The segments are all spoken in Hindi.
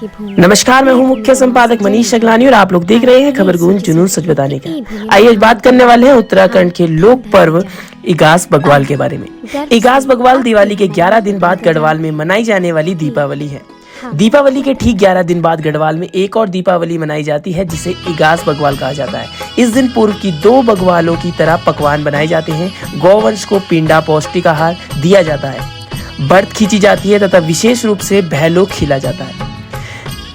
नमस्कार, मैं हूं मुख्य संपादक मनीष अगलानी और आप लोग देख रहे हैं खबर गूंज जुनून सच बताने का। आइए बात करने वाले हैं उत्तराखंड के लोक पर्व इगास बग्वाल के बारे में। इगास बग्वाल दिवाली के 11 दिन बाद गढ़वाल में मनाई जाने वाली दीपावली है। दीपावली के ठीक 11 दिन बाद गढ़वाल में एक और दीपावली मनाई जाती है जिसे इगास बग्वाल कहा जाता है। इस दिन पूर्व की 2 बग्वालों की तरह पकवान बनाए जाते हैं। गौवंश को पिंडा पौष्टिक आहार दिया जाता है, बर्त खींची जाती है तथा विशेष रूप से भैलोग खिला जाता है।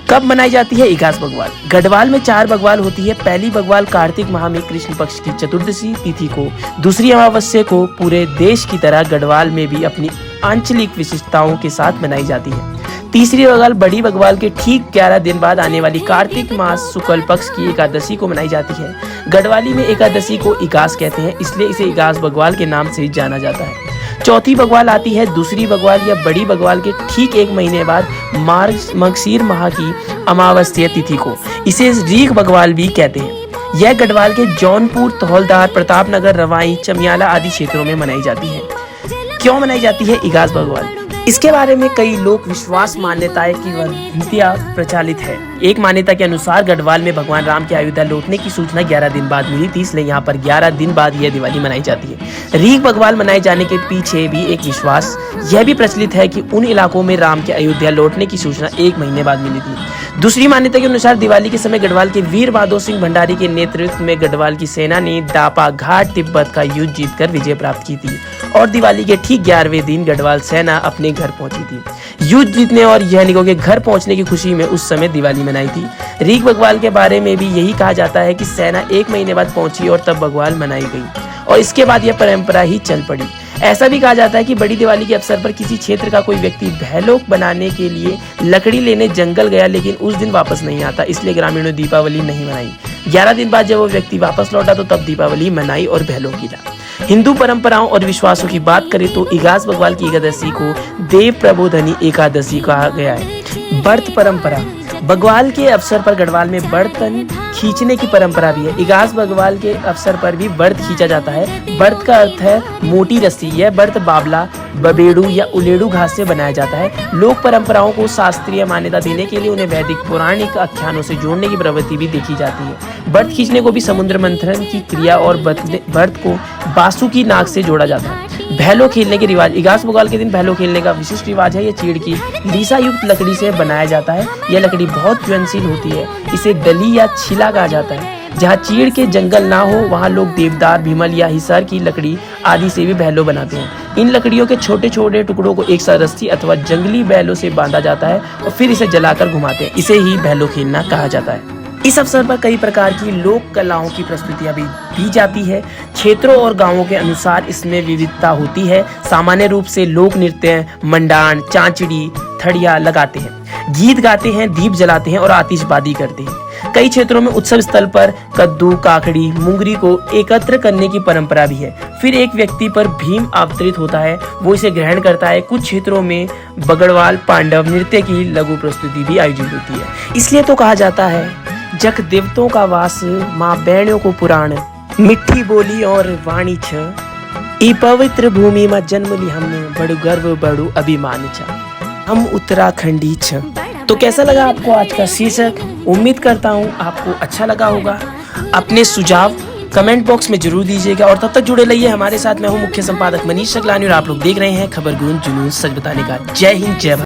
कब मनाई जाती है इगास बग्वाल? गढ़वाल में 4 बग्वाल होती है। पहली बग्वाल कार्तिक माह में कृष्ण पक्ष की चतुर्दशी तिथि को, दूसरी अमावस्या को पूरे देश की तरह गढ़वाल में भी अपनी आंचलिक विशिष्टताओं के साथ मनाई जाती है। तीसरी बग्वाल बड़ी बग्वाल के ठीक 11 दिन बाद आने वाली कार्तिक मास शुक्ल पक्ष की एकादशी को मनाई जाती है। गढ़वाली में एकादशी को इगास कहते हैं, इसलिए इसे इगास बग्वाल के नाम से जाना जाता है। चौथी बग्वाल आती है दूसरी बग्वाल या बड़ी बग्वाल के ठीक 1 महीने बाद मार्गशीर माह की अमावस्या तिथि को। इसे रीख बग्वाल भी कहते हैं। यह गढ़वाल के जौनपुर, तहौलदार, प्रतापनगर, रवाई, चमियाला आदि क्षेत्रों में मनाई जाती है। क्यों मनाई जाती है इगास बग्वाल? इसके बारे में कई लोक विश्वास मान्यताएं की वंदितियां प्रचलित है। एक मान्यता के अनुसार गढ़वाल में भगवान राम के अयोध्या लौटने की सूचना 11 दिन बाद मिली थी, इसलिए यहाँ पर 11 दिन बाद यह दिवाली मनाई जाती है। रीख बग्वाल मनाए जाने के पीछे भी एक विश्वास यह भी प्रचलित है कि उन इलाकों में राम के अयोध्या लौटने की सूचना 1 महीने बाद मिली थी। दूसरी मान्यता के अनुसार दिवाली के समय गढ़वाल के वीर बहादुर सिंह भंडारी के नेतृत्व में गढ़वाल की सेना ने दापा घाट तिब्बत का युद्ध जीतकर विजय प्राप्त की थी और दिवाली के ठीक 11वें दिन गढ़वाल सेना अपने घर पहुंची थी। युद्ध जीतने और सैनिकों के घर पहुंचने की खुशी में उस समय दिवाली मनाई थी। रीख बग्वाल के बारे में भी यही कहा जाता है कि सेना 1 महीने बाद पहुंची और तब बग्वाल मनाई गई और इसके बाद यह परंपरा ही चल पड़ी। ऐसा भी कहा जाता है कि बड़ी दिवाली के अवसर पर किसी क्षेत्र का कोई व्यक्ति भैलोग बनाने के लिए लकड़ी लेने जंगल गया लेकिन उस दिन वापस नहीं आता, इसलिए ग्रामीणों ने दीपावली नहीं मनाई। 11 दिन बाद जब वो व्यक्ति वापस लौटा तो तब दीपावली मनाई और भैलोग गिरा। हिंदू परंपराओं और विश्वासों की बात करें तो इगास बग्वाल की एकादशी को देव प्रबोधनी एकादशी कहा गया है। व्रत परंपरा। बग्वाल के अवसर पर गढ़वाल में बर्तन खींचने की परंपरा भी है। इगास बग्वाल के अवसर पर भी व्रत खींचा जाता है। व्रत का अर्थ है मोटी रस्सी। यह व्रत बाबला, बबेड़ू या उलेड़ू घास से बनाया जाता है। लोक परंपराओं को शास्त्रीय मान्यता देने के लिए उन्हें वैदिक पौराणिक आख्यानों से जोड़ने की प्रवृत्ति भी देखी जाती है। व्रत खींचने को भी समुद्र मंथन की क्रिया और व्रत को बासुकी नाग से जोड़ा जाता है। भैलो खेलने के रिवाज। इगास बग्वाल के दिन भैलो खेलने का विशिष्ट रिवाज है। यह चीड़ की लीसा युक्त लकड़ी से बनाया जाता है। यह लकड़ी बहुत ज्वलनशील होती है। इसे दली या छिला कहा जाता है। जहाँ चीड़ के जंगल ना हो वहाँ लोग देवदार, भीमल या हिसार की लकड़ी आदि से भी भैलो बनाते हैं। इन लकड़ियों के छोटे छोटे टुकड़ों को एक साथ रस्सी अथवा जंगली बैलों से बांधा जाता है और फिर इसे जलाकर घुमाते हैं। इसे ही भैलो खेलना कहा जाता है। इस अवसर पर कई प्रकार की लोक कलाओं की प्रस्तुतियां भी दी जाती है। क्षेत्रों और गांवों के अनुसार इसमें विविधता होती है। सामान्य रूप से लोक नृत्य, मंडान, चांचड़ी, थड़िया लगाते हैं, गीत गाते हैं, दीप जलाते हैं और आतिशबाजी करते हैं। कई क्षेत्रों में उत्सव स्थल पर कद्दू, काकड़ी, मुंगरी को एकत्र करने की परंपरा भी है। फिर एक व्यक्ति पर भीम अवतरित होता है, वो इसे ग्रहण करता है। कुछ क्षेत्रों में बगड़वाल पांडव नृत्य की लघु प्रस्तुति भी आयोजित होती है। इसलिए तो कहा जाता है जख देवतों का वास, माँ बहनों को पुराण, मिट्टी बोली और वाणी छ, ई पवित्र भूमि में जन्म ली हमने, बड़ू गर्व बड़ू अभिमान छ, हम उत्तराखंडी छ। तो कैसा लगा आपको आज का शीर्षक? उम्मीद करता हूँ आपको अच्छा लगा होगा। अपने सुझाव कमेंट बॉक्स में जरूर दीजिएगा और तब तक जुड़े रहिए हमारे साथ। मैं हूँ मुख्य संपादक मनीष अगलानी और आप लोग देख रहे हैं खबर गूंज जुनून सच बताने का। जय हिंद, जय भारत।